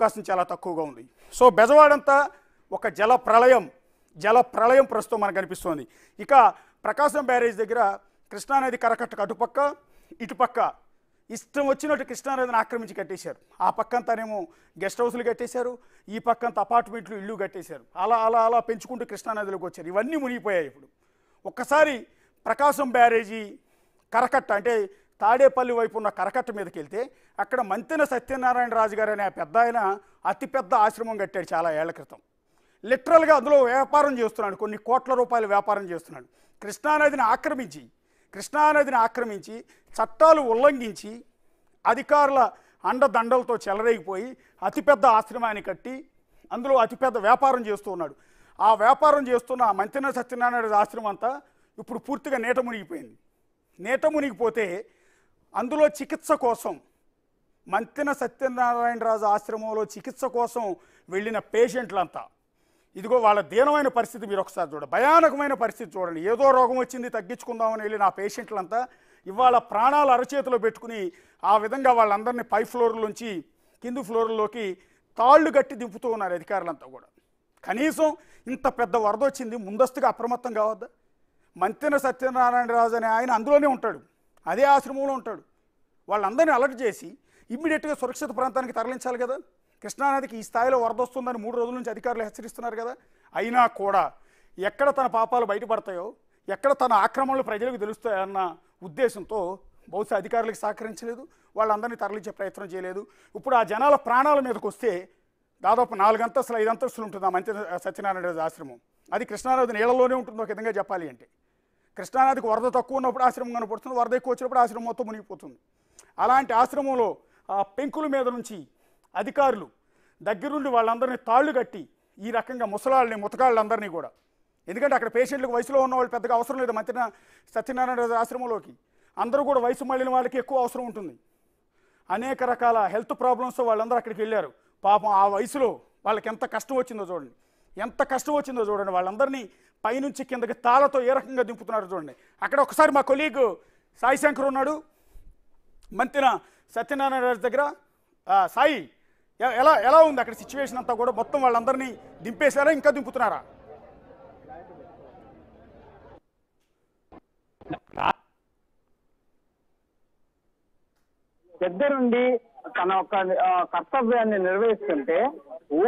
అవకాశం చాలా తక్కువగా ఉంది. సో బెజవాడంతా ఒక జల ప్రళయం ప్రస్తుతం మనకు కనిపిస్తోంది. ఇక ప్రకాశం బ్యారేజ్ దగ్గర కృష్ణానది కరకట్టకు అటుపక్క ఇటుపక్క ఇష్టం వచ్చినట్టు కృష్ణానదిని ఆక్రమించి కట్టేశారు. ఆ పక్కంతానేమో గెస్ట్ హౌస్లు కట్టేశారు, ఈ పక్కంత అపార్ట్మెంట్లు ఇళ్ళు కట్టేశారు. అలా అలా అలా పెంచుకుంటూ కృష్ణానదిలోకి వచ్చారు. ఇవన్నీ మునిగిపోయాయి. ఇప్పుడు ఒక్కసారి ప్రకాశం బ్యారేజీ కరకట్ట అంటే తాడేపల్లి వైపు ఉన్న కరకట్ట మీదకి వెళ్తే అక్కడ మంతెన సత్యనారాయణ రాజు గారు అనే పెద్ద ఆయన అతిపెద్ద ఆశ్రమం కట్టాడు చాలా ఏళ్ల క్రితం. లిటరల్గా అందులో వ్యాపారం చేస్తున్నాడు, కొన్ని కోట్ల రూపాయల వ్యాపారం చేస్తున్నాడు. కృష్ణానదిని ఆక్రమించి చట్టాలు ఉల్లంఘించి అధికారుల అండదండలతో చెలరేగిపోయి అతిపెద్ద ఆశ్రమాన్ని కట్టి అందులో అతిపెద్ద వ్యాపారం చేస్తూ ఉన్నాడు. ఆ వ్యాపారం చేస్తున్న మంతెన సత్యనారాయణ ఆశ్రమం అంతా ఇప్పుడు పూర్తిగా నీట మునిగిపోయింది. నీట మునిగిపోతే అందులో చికిత్స కోసం మంతెన సత్యనారాయణరాజు ఆశ్రమంలో చికిత్స కోసం వెళ్ళిన పేషెంట్లంతా ఇదిగో వాళ్ళ దీనమైన పరిస్థితి మీరు ఒకసారి చూడండి, భయానకమైన పరిస్థితి చూడండి. ఏదో రోగం వచ్చింది తగ్గించుకుందామని వెళ్ళిన ఆ పేషెంట్లంతా ఇవాళ ప్రాణాలు అరచేతిలో పెట్టుకుని ఆ విధంగా వాళ్ళందరినీ పై ఫ్లోర్లోంచి కింది ఫ్లోర్లోకి తాళ్ళు కట్టి దింపుతూ ఉన్నారు అధికారులంతా కూడా. కనీసం ఇంత పెద్ద వరద వచ్చింది, ముందస్తుగా అప్రమత్తం కావద్దా? మంతెన సత్యనారాయణరాజు అనే ఆయన అందులోనే ఉంటాడు, అదే ఆశ్రమంలో ఉంటాడు. వాళ్ళందరినీ అలర్ట్ చేసి ఇమ్మీడియట్గా సురక్షిత ప్రాంతానికి తరలించాలి కదా. కృష్ణానదికి ఈ స్థాయిలో వరద వస్తుందని 3 రోజుల నుంచి అధికారులు హెచ్చరిస్తున్నారు కదా. అయినా కూడా ఎక్కడ తన పాపాలు బయటపడతాయో, ఎక్కడ తన ఆక్రమణలు ప్రజలకు తెలుస్తాయన్న ఉద్దేశంతో బహుశా అధికారులకు సహకరించలేదు, వాళ్ళందరినీ తరలించే ప్రయత్నం చేయలేదు. ఇప్పుడు ఆ జనాల ప్రాణాల మీదకి వస్తే దాదాపు 4 అంతస్తులు 5 అంతస్తులు ఉంటుంది ఆ మంతెన సత్యనారాయణ ఆశ్రమం. అది కృష్ణానది నీళ్ళలోనే ఉంటుంది ఒక విధంగా చెప్పాలి అంటే. కృష్ణానదికి వరద తక్కువ ఉన్నప్పుడు ఆశ్రమం కనపడుతుంది, వరద ఎక్కువ వచ్చినప్పుడు ఆశ్రమం మొత్తం మునిగిపోతుంది. అలాంటి ఆశ్రమంలో ఆ పెంకుల మీద నుంచి అధికారులు దగ్గరుండి వాళ్ళందరినీ తాళ్ళు కట్టి ఈ రకంగా ముతకాళ్ళందరినీ కూడా, ఎందుకంటే అక్కడ పేషెంట్లకు వయసులో ఉన్న వాళ్ళు పెద్దగా అవసరం లేదు మంతెన సత్యనారాయణ ఆశ్రమంలోకి. అందరూ కూడా వయసు మళ్ళిన వాళ్ళకి ఎక్కువ అవసరం ఉంటుంది, అనేక రకాల హెల్త్ ప్రాబ్లమ్స్ వాళ్ళందరూ అక్కడికి వెళ్ళారు. పాపం ఆ వయసులో వాళ్ళకి ఎంత కష్టం వచ్చిందో చూడండి, వాళ్ళందరినీ పైనుంచి కిందకి తాళతో ఏ రకంగా దింపుతున్నారు చూడండి. అక్కడ ఒకసారి మా కొలీగ్ సాయి శంకర్ ఉన్నాడు మంతెన సత్యనారాయణ దగ్గర. సాయి, ఎలా ఉంది అక్కడ సిచ్యువేషన్ అంతా కూడా? మొత్తం వాళ్ళందరినీ దింపేశారా, ఇంకా దింపుతున్నారా? దగ్గరుండి తన యొక్క కర్తవ్యాన్ని నిర్వహిస్తుంటే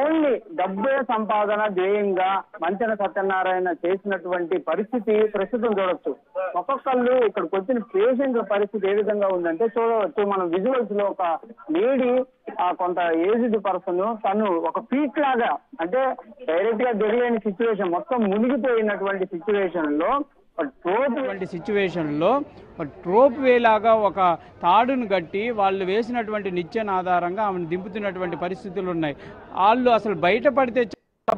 ఓన్లీ డబ్బే సంపాదన ధ్యేయంగా మంతెన సత్యనారాయణ చేసినటువంటి పరిస్థితి ప్రస్తుతం చూడొచ్చు. ఒక్కొక్కళ్ళు ఇక్కడికి వచ్చిన పేషెంట్ల పరిస్థితి ఏ విధంగా ఉందంటే చూడవచ్చు మనం విజువల్స్ లో. ఒక లేడీ కొంత ఏజ్డ్ పర్సన్, తను ఒక పీక్ లాగా అంటే డైరెక్ట్ గా దిగలేని సిచ్యువేషన్, మొత్తం మునిగిపోయినటువంటి సిచ్యువేషన్లో ట్రోప్ వే లాగా ఒక తాడును కట్టి వాళ్ళు వేసినటువంటి నిచ్చెన ఆధారంగా ఆమెను దింపుతున్నటువంటి పరిస్థితులు ఉన్నాయి. వాళ్ళు అసలు బయటపడితే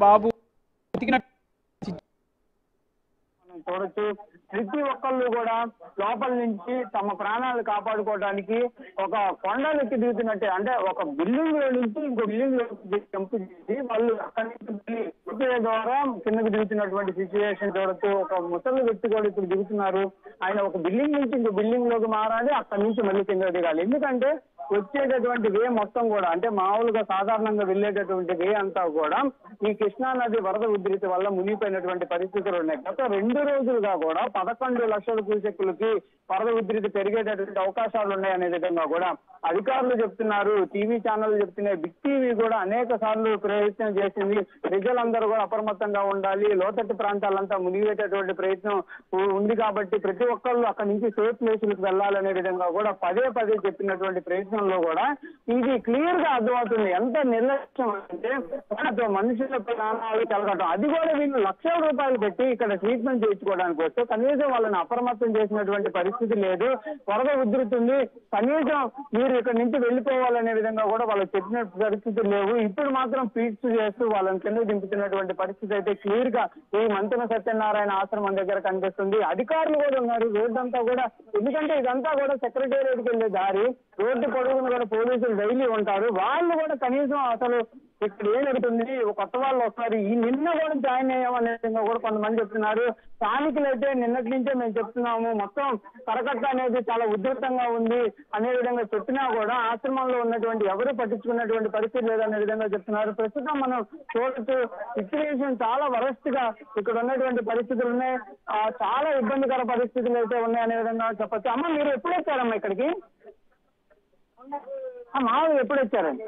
బాబు చూడొచ్చు. ప్రతి ఒక్కళ్ళు కూడా లోపల నుంచి తమ ప్రాణాలు కాపాడుకోవడానికి ఒక కొండలెక్కి దిగుతున్నట్టే, అంటే ఒక బిల్డింగ్ లో నుంచి ఇంకో బిల్డింగ్ లో జంప్ చేసి వాళ్ళు అక్కడి నుంచి ద్వారా కిందకి దిగుతున్నటువంటి సిచ్యువేషన్ చూడొచ్చు. ఒక ముసలి వ్యక్తి కూడా ఇప్పుడు దిగుతున్నారు. ఆయన ఒక బిల్డింగ్ నుంచి ఇంకో బిల్డింగ్ లోకి మారాలి, అక్కడి నుంచి మళ్ళీ కింద దిగాలి. ఎందుకంటే వచ్చేటటువంటి వే మొత్తం కూడా అంటే మామూలుగా సాధారణంగా వెళ్ళేటటువంటి వే అంతా కూడా ఈ కృష్ణానది వరద ఉధృతి వల్ల మునిగిపోయినటువంటి పరిస్థితులు ఉన్నాయి. గత 2 రోజులుగా కూడా 11 లక్షల క్యూసెక్కులకి వరద ఉధృతి పెరిగేటటువంటి అవకాశాలు ఉన్నాయనే విధంగా కూడా అధికారులు చెప్తున్నారు, టీవీ ఛానళ్లు చెప్తున్నాయి. బిగ్ టీవీ కూడా అనేక సార్లు ప్రయత్నం చేసింది. ప్రజలందరూ కూడా అప్రమత్తంగా ఉండాలి, లోతట్టు ప్రాంతాలంతా మునిగేటటువంటి ప్రయత్నం ఉంది కాబట్టి ప్రతి ఒక్కళ్ళు అక్కడి నుంచి సేఫ్ ప్లేసులకు వెళ్ళాలనే విధంగా కూడా పదే చెప్పినటువంటి ప్రయత్నంలో కూడా ఇది క్లియర్ గా అర్థమవుతుంది ఎంత నిర్లక్ష్యం అంటే మనుషుల ప్రాణాలు కలగటం. అది కూడా వీళ్ళు లక్షల రూపాయలు పెట్టి ఇక్కడ ట్రీట్మెంట్ చేయించుకోవడానికి వస్తే కనీసం వాళ్ళని అప్రమత్తం చేసినటువంటి పరిస్థితి లేదు. వరద ఉధృతుంది, కనీసం మీరు ఇక్కడ నుంచి వెళ్ళిపోవాలనే విధంగా కూడా వాళ్ళకి చెప్పిన పరిస్థితులు లేవు. ఇప్పుడు మాత్రం పీట్స్ చేస్తూ వాళ్ళని కింద దింపుతున్న జరుగుతున్నటువంటి పరిస్థితి అయితే క్లియర్ గా ఈ మంతెన సత్యనారాయణ ఆశ్రమం దగ్గర కనిపిస్తుంది. అధికారులు కూడా ఉన్నారు రోడ్డు అంతా కూడా, ఎందుకంటే ఇదంతా కూడా సెక్రటేరియట్కి వెళ్ళే దారి, రోడ్డు పొడుగును కూడా పోలీసులు డైలీ ఉంటారు. వాళ్ళు కూడా కనీసం అసలు ఇక్కడ ఏం జరుగుతుంది, కొత్త వాళ్ళు వస్తారు, ఈ నిన్న కూడా జాయిన్ అయ్యామనే కూడా కొంతమంది చెప్తున్నారు. స్థానికులు అయితే నిన్నటి నుంచే మేము చెప్తున్నాము, మొత్తం కరకట్ట అనేది చాలా ఉధృతంగా ఉంది అనే విధంగా చెప్పినా కూడా ఆశ్రమంలో ఉన్నటువంటి ఎవరు పట్టించుకున్నటువంటి పరిస్థితి లేదనే విధంగా చెప్తున్నారు. ప్రస్తుతం మనం చూడొచ్చు సిచ్యువేషన్ చాలా వరస్ట్ గా ఇక్కడ ఉన్నటువంటి పరిస్థితులు ఉన్నాయి, చాలా ఇబ్బందికర పరిస్థితులు అయితే ఉన్నాయి అనే విధంగా చెప్పచ్చు. అమ్మ మీరు ఎప్పుడు వచ్చారమ్మా ఇక్కడికి? మామూలు ఎప్పుడు వచ్చారండి?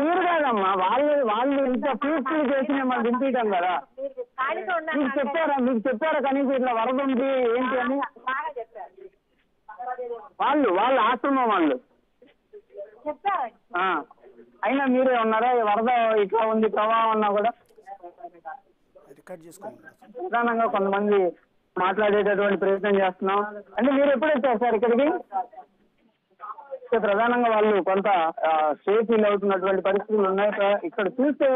మీరు కాదమ్మా, వాళ్ళు ఇంత పీస్ఫుల్ చేసి మనం దింపేయటం కదా. మీకు చెప్పారా కనీసం ఇట్లా వరద ఉంది ఏంటి అని? వాళ్ళ ఆశ్రమం వాళ్ళు అయినా మీరే ఉన్నారా వరద ఇట్లా ఉంది ప్రవాహం అన్నా కూడా? ప్రధానంగా కొంతమంది మాట్లాడేటటువంటి ప్రయత్నం చేస్తున్నాం. అంటే మీరు ఎప్పుడు వచ్చారు సార్ ఇక్కడికి? ప్రధానంగా వాళ్ళు కొంత సేఫ్ ఫీల్ అవుతున్నటువంటి పరిస్థితులు ఉన్నాయి. ఇక్కడ చూస్తే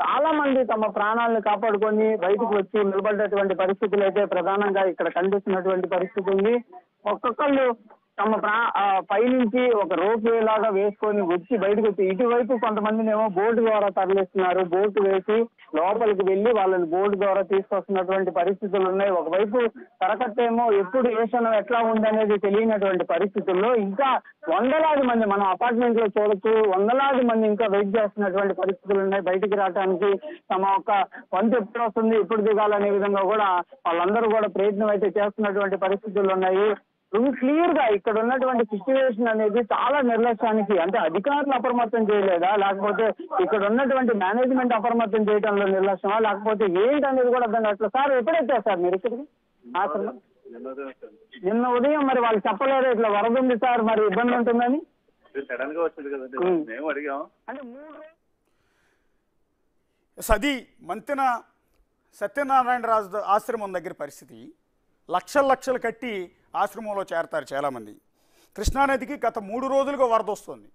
చాలా మంది తమ ప్రాణాలను కాపాడుకొని బయటకు వచ్చి నిలబడ్డటువంటి పరిస్థితులు అయితే ప్రధానంగా ఇక్కడ కనిపిస్తున్నటువంటి పరిస్థితి ఉంది. ఒక్కొక్కళ్ళు తమ పైనుంచి ఒక రోప్ వే లాగా వేసుకొని వచ్చి బయటకు వచ్చి ఇటువైపు కొంతమందిని ఏమో బోటు ద్వారా తరలిస్తున్నారు. బోటు వేసి లోపలికి వెళ్లి వాళ్ళని బోటు ద్వారా తీసుకొస్తున్నటువంటి పరిస్థితులు ఉన్నాయి. ఒకవైపు కరకట్టేమో ఎప్పుడు ఏ క్షణం ఎట్లా ఉందనేది తెలియనటువంటి పరిస్థితుల్లో ఇంకా వందలాది మంది మనం అపార్ట్మెంట్ లో చూడొచ్చు, వందలాది మంది ఇంకా వెయిట్ చేస్తున్నటువంటి పరిస్థితులు ఉన్నాయి. బయటికి రావడానికి తమ యొక్క వంతు ఎప్పుడు వస్తుంది, ఎప్పుడు దిగాలనే విధంగా కూడా వాళ్ళందరూ కూడా ప్రయత్నం అయితే చేస్తున్నటువంటి పరిస్థితులు ఉన్నాయి. క్లియర్ గా ఇక్కడ ఉన్నటువంటి సిచ్యువేషన్ అనేది చాలా నిర్లక్ష్యానికి, అంటే అధికారులు అప్రమత్తం చేయలేదా, లేకపోతే ఇక్కడ ఉన్నటువంటి మేనేజ్మెంట్ అప్రమత్తం చేయడంలో నిర్లక్ష్యమా, లేకపోతే ఏంటి అనేది కూడా అర్థం కావట్లేదు. సార్ ఎప్పుడైతే సార్ మీరు ఇక్కడికి ఆశ్రమం? నిన్న ఉదయం మరి వాళ్ళు చెప్పలేరు ఇట్లా వరద ఉంది సార్, మరి ఇబ్బంది ఉంటుందని? అది మంతెన సత్యనారాయణ రాజు ఆశ్రమం దగ్గర పరిస్థితి. లక్షలు కట్టి ఆశ్రమంలో చేరతారు చాలామంది. కృష్ణానదికి గత 3 రోజులుగా వరద వస్తుంది.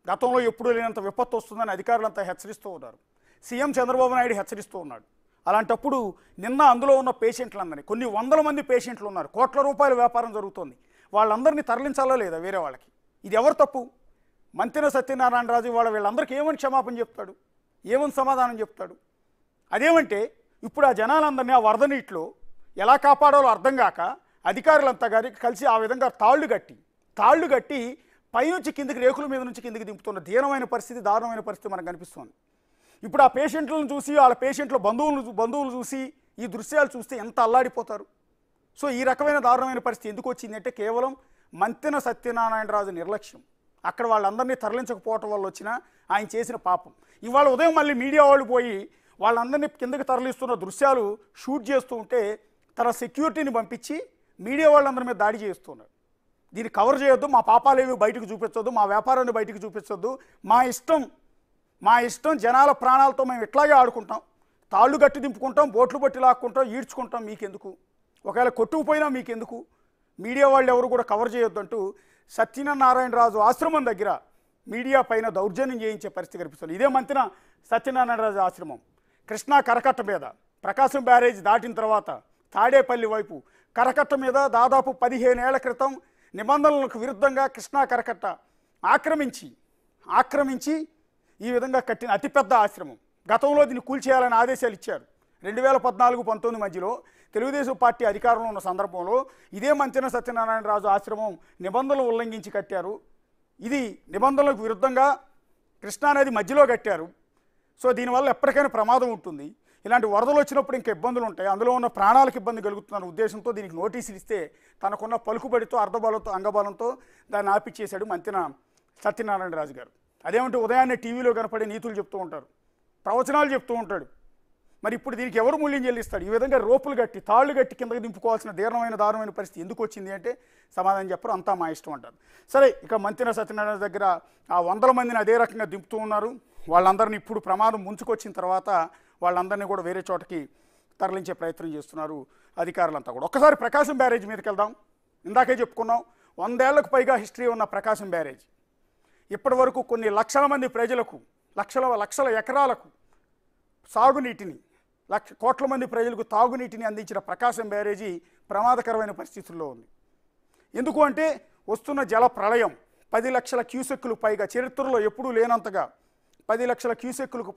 గతంలో ఎప్పుడూ లేనంత విపత్తు వస్తుందని అధికారులంతా హెచ్చరిస్తూ ఉన్నారు. సీఎం చంద్రబాబు నాయుడు హెచ్చరిస్తూ ఉన్నాడు. అలాంటప్పుడు నిన్న అందులో ఉన్న పేషెంట్లందరినీ, కొన్ని వందల మంది పేషెంట్లు ఉన్నారు, కోట్ల రూపాయల వ్యాపారం జరుగుతుంది, వాళ్ళందరినీ తరలించాలా లేదా వేరే వాళ్ళకి? ఇది ఎవరు తప్పు? మంతెన సత్యనారాయణ రాజు వీళ్ళందరికీ ఏమని క్షమాపణ చెప్తాడు, ఏమని సమాధానం చెప్తాడు? అదేమంటే ఇప్పుడు ఆ జనాలందరినీ ఆ వరద నీటిలో ఎలా కాపాడాలో అర్థం కాక అధికారులంతా కలిసి ఆ విధంగా తాళ్ళు కట్టి పైనుంచి కిందికి, రేకుల మీద నుంచి కిందికి దింపుతున్న దీనమైన పరిస్థితి, దారుణమైన పరిస్థితి మనకు కనిపిస్తుంది. ఇప్పుడు ఆ పేషెంట్లను చూసి, వాళ్ళ పేషెంట్ల బంధువులు చూసి ఈ దృశ్యాలు చూస్తే ఎంత అల్లాడిపోతారు. సో ఈ రకమైన దారుణమైన పరిస్థితి ఎందుకు వచ్చిందంటే కేవలం మంతెన సత్యనారాయణ రాజు నిర్లక్ష్యం. అక్కడ వాళ్ళందరినీ తరలించకపోవటం వల్ల వచ్చిన ఆయన చేసిన పాపం. ఇవాళ ఉదయం మళ్ళీ మీడియా వాళ్ళు పోయి వాళ్ళందరినీ కిందకి తరలిస్తున్న దృశ్యాలు షూట్ చేస్తూ ఉంటే తన సెక్యూరిటీని పంపించి మీడియా వాళ్ళందరి మీద దాడి చేస్తున్నారు. దీన్ని కవర్ చేయొద్దు, మా పాపాలేవి బయటకు చూపించొద్దు, మా వ్యాపారాన్ని బయటకు చూపించొద్దు, మా ఇష్టం జనాల ప్రాణాలతో మేము ఇట్లాగే ఆడుకుంటాం, తాళ్ళు గట్టి దింపుకుంటాం, బోట్లు బట్టి లాక్కుంటాం, ఈడ్చుకుంటాం, మీకెందుకు, ఒకవేళ కొట్టుకుపోయినా మీకెందుకు, మీడియా వాళ్ళు ఎవరు కూడా కవర్ చేయొద్దు అంటూ సత్యనారాయణ రాజు ఆశ్రమం దగ్గర మీడియా పైన దౌర్జన్యం చేయించే పరిస్థితి కనిపిస్తుంది. ఇదే మంతెన సత్యనారాయణ రాజు ఆశ్రమం కృష్ణా కరకట్ట మీద ప్రకాశం బ్యారేజ్ దాటిన తర్వాత తాడేపల్లి వైపు కరకట్ట మీద దాదాపు 15 ఏళ్ల క్రితం నిబంధనలకు విరుద్ధంగా కృష్ణా కరకట్ట ఆక్రమించి ఈ విధంగా కట్టిన అతిపెద్ద ఆశ్రమం. గతంలో దీన్ని కూల్చేయాలని ఆదేశాలు ఇచ్చారు. 2014-19 మధ్యలో తెలుగుదేశం పార్టీ అధికారంలో ఉన్న సందర్భంలో ఇదే మంతెన సత్యనారాయణ రాజు ఆశ్రమం నిబంధనలు ఉల్లంఘించి కట్టారు. ఇది నిబంధనలకు విరుద్ధంగా కృష్ణానది మధ్యలో కట్టారు. సో దీనివల్ల ఎప్పటికైనా ప్రమాదం ఉంటుంది. ఇలాంటి వరదలు వచ్చినప్పుడు ఇంకా ఇబ్బందులు ఉంటాయి, అందులో ఉన్న ప్రాణాలకు ఇబ్బంది కలుగుతున్న ఉద్దేశంతో దీనికి నోటీసులు ఇస్తే తనకున్న పలుకుబడితో, అర్ధబలంతో, అంగబలంతో దాన్ని ఆపిచ్చేశాడు మంతెన సత్యనారాయణ రాజు గారు. అదేమంటే ఉదయాన్నే టీవీలో కనపడే నీతులు చెప్తూ ఉంటారు, ప్రవచనాలు చెప్తూ ఉంటాడు. మరి ఇప్పుడు దీనికి ఎవరు మూల్యం చెల్లిస్తాడు? ఈ విధంగా రోపులు కట్టి, తాళ్ళు కట్టి కిందకి దింపుకోవాల్సిన దారుణమైన పరిస్థితి ఎందుకు వచ్చింది అంటే సమాధానం చెప్పరు, అంతా మా ఇష్టం అంటారు. సరే, ఇక మంతెన సత్యనారాయణ దగ్గర ఆ 100 మందిని అదే రకంగా దింపుతూ ఉన్నారు. వాళ్ళందరినీ ఇప్పుడు ప్రమాదం ముంచుకొచ్చిన తర్వాత వాళ్ళందరినీ కూడా వేరే చోటకి తరలించే ప్రయత్నం చేస్తున్నారు అధికారులంతా కూడా. ఒక్కసారి ప్రకాశం బ్యారేజ్ మీదకి వెళ్దాం. ఇందాకే చెప్పుకున్నాం, 100 ఏళ్లకు పైగా హిస్టరీ ఉన్న ప్రకాశం బ్యారేజ్ ఇప్పటి వరకు కొన్ని లక్షల మంది ప్రజలకు, లక్షల ఎకరాలకు సాగునీటిని కోట్ల మంది ప్రజలకు తాగునీటిని అందించిన ప్రకాశం బ్యారేజీ ప్రమాదకరమైన పరిస్థితుల్లో ఉంది. ఎందుకు అంటే వస్తున్న జల ప్రళయం 10 లక్షల క్యూసెక్కులు పైగా, చరిత్రలో ఎప్పుడూ లేనంతగా 10 లక్షల క్యూసెక్కులకు